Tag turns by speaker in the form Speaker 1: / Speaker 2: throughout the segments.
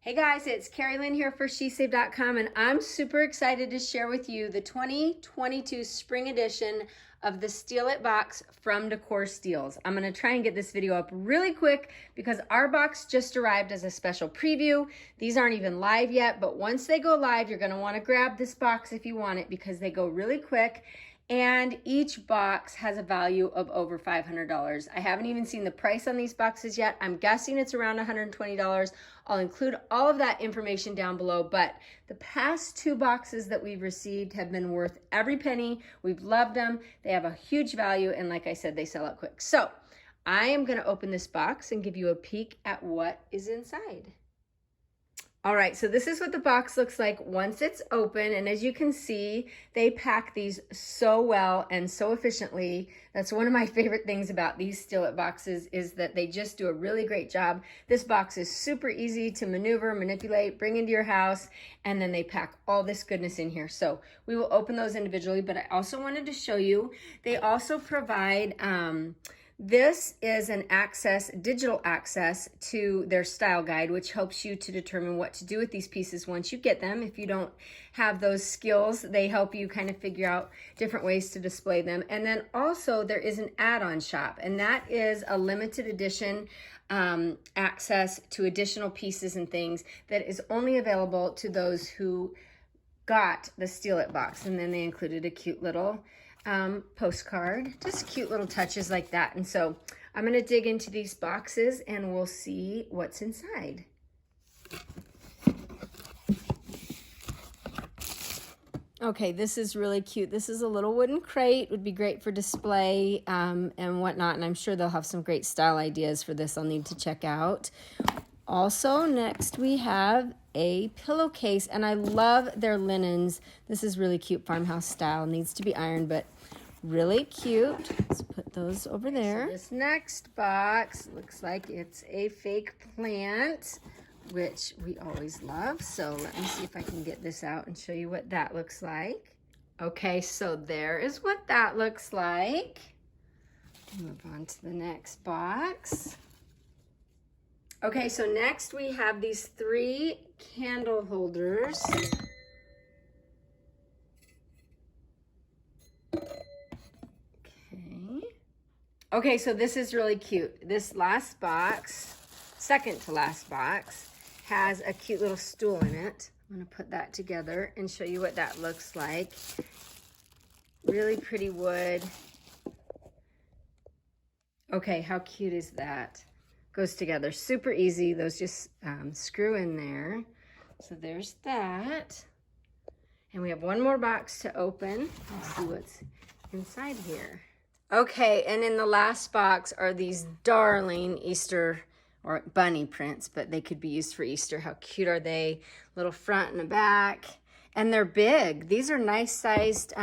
Speaker 1: Hey guys, it's Carrie Lynn here for SheSave.com, and I'm super excited to share with you the 2022 spring edition of the Steal It box from Decor Steals. I'm going to try and get this video up really quick because our box just arrived as a special preview. These aren't even live yet, but once they go live, you're going to want to grab this box if you want it because they go really quick. And each box has a value of over $500. I haven't even seen the price on these boxes yet. I'm guessing it's around $120. I'll include all of that information down below, but the past two boxes that we've received have been worth every penny. We've loved them. They have a huge value, and like I said, they sell out quick. So I am gonna open this box and give you a peek at what is inside. All right, so this is what the box looks like once it's open, and as you can see, they pack these so well and so efficiently. That's one of my favorite things about these Steal It boxes is that they just do a really great job. This box is super easy to maneuver, manipulate, bring into your house, and then they pack all this goodness in here. So we will open those individually, but I also wanted to show you, they also provide this is an digital access to their style guide, which helps you to determine what to do with these pieces once you get them. If you don't have those skills, they help you kind of figure out different ways to display them. And then also there is an add-on shop, and that is a limited edition access to additional pieces and things that is only available to those who got the Steal It box. And then they included a cute little postcard, just cute little touches like that. And so I'm going to dig into these boxes and we'll see what's inside. Okay, this is really cute. This is a little wooden crate, would be great for display and whatnot. And I'm sure they'll have some great style ideas for this I'll need to check out. Also, next we have a pillowcase, and I love their linens. This is really cute farmhouse style. Needs to be ironed, but really cute. Let's put those over there. So this next box looks like it's a fake plant, which we always love. So let me see if I can get this out and show you what that looks like. Okay, so there is what that looks like. Move on to the next box. Okay, so next we have these 3 candle holders. Okay, so this is really cute. This last box, second to last box, has a cute little stool in it. I'm gonna put that together and show you what that looks like. Really pretty wood. Okay, how cute is that? Goes together super easy. Those just screw in there. So there's that. And we have one more box to open. Let's see what's inside here. Okay, and in the last box are these darling Easter or bunny prints, but they could be used for Easter. How cute are they? Little front and a back. And they're big. These are nice sized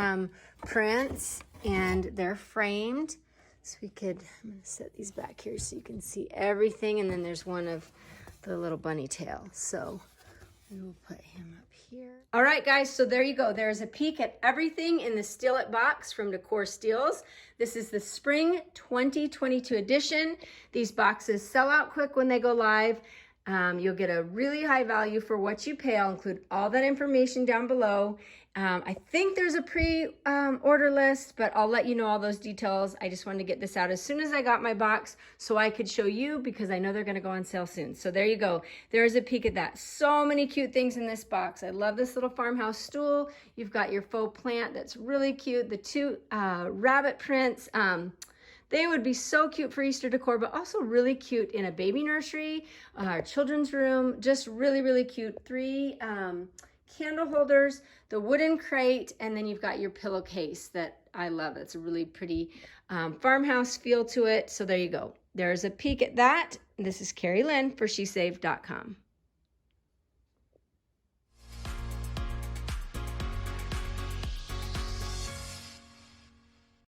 Speaker 1: prints, and they're framed. So I'm going to set these back here so you can see everything. And then there's one of the little bunny tail. So we will put him up here. All right, guys, so there you go. There's a peek at everything in the Steal It box from Decor Steals. This is the Spring 2022 edition. These boxes sell out quick when they go live. You'll get a really high value for what you pay. I'll include all that information down below. I think there's a pre-order list, but I'll let you know all those details. I just wanted to get this out as soon as I got my box so I could show you because I know they're going to go on sale soon. So there you go. There's a peek at that. So many cute things in this box. I love this little farmhouse stool. You've got your faux plant that's really cute. The 2 rabbit prints. They would be so cute for Easter decor, but also really cute in a baby nursery, children's room. Just really, really cute. 3 candle holders, the wooden crate, and then you've got your pillowcase that I love. It's a really pretty farmhouse feel to it. So there you go. There's a peek at that. This is Carrie Lynn for SheSave.com.